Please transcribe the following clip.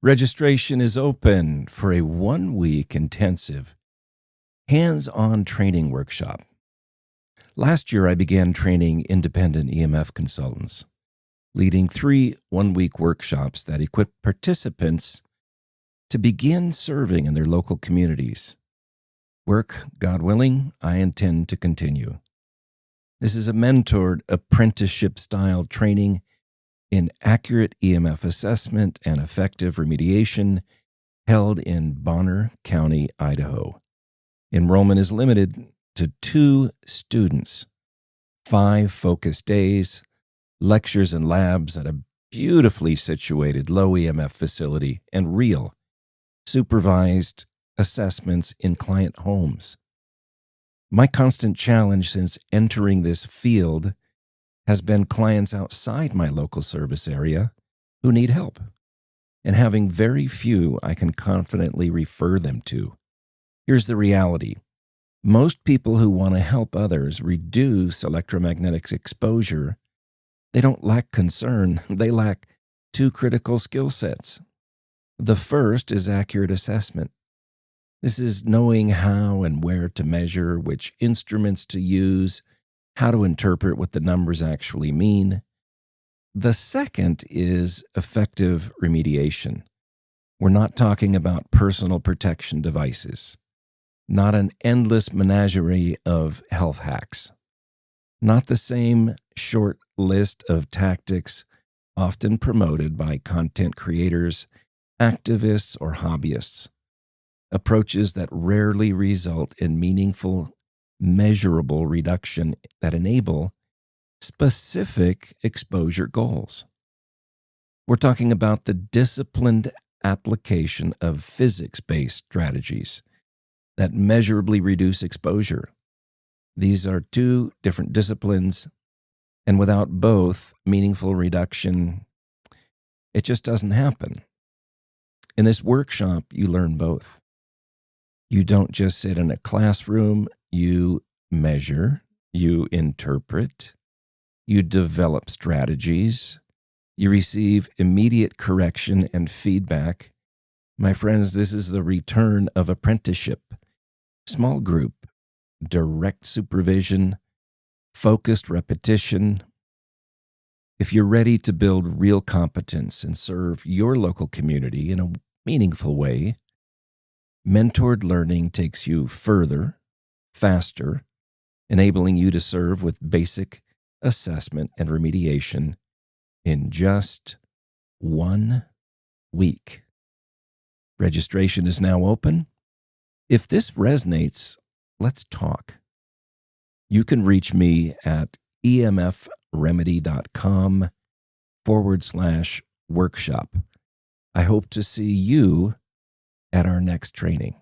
Registration is open for a 1-week intensive hands-on training workshop. Last year, I began training independent EMF consultants, leading 3 one-week workshops that equip participants to begin serving in their local communities. Work, God willing, I intend to continue. This is a mentored apprenticeship-style training in accurate EMF assessment and effective remediation held in Bonner County, Idaho. Enrollment is limited to 2 students, 5 focus days, lectures and labs at a beautifully situated low EMF facility, and real, supervised assessments in client homes. My constant challenge since entering this field has been clients outside my local service area who need help, and having very few I can confidently refer them to. Here's the reality. Most people who want to help others reduce electromagnetic exposure, they don't lack concern, they lack 2 critical skill sets. The first is accurate assessment. This is knowing how and where to measure, which instruments to use, how to interpret what the numbers actually mean. The second is effective remediation. We're not talking about personal protection devices, not an endless menagerie of health hacks, not the same short list of tactics often promoted by content creators, activists, or hobbyists, approaches that rarely result in meaningful, measurable reduction that enable specific exposure goals. We're talking about the disciplined application of physics-based strategies that measurably reduce exposure. These are 2 different disciplines, and without both meaningful reduction, it just doesn't happen. In this workshop, you learn both. You don't just sit in a classroom, you measure, you interpret, you develop strategies, you receive immediate correction and feedback. My friends, this is the return of apprenticeship. Small group, direct supervision, focused repetition. If you're ready to build real competence and serve your local community in a meaningful way, mentored learning takes you further, faster, enabling you to serve with basic assessment and remediation in just 1 week. Registration is now open. If this resonates, let's talk. You can reach me at emfremedy.com/workshop. I hope to see you at our next training.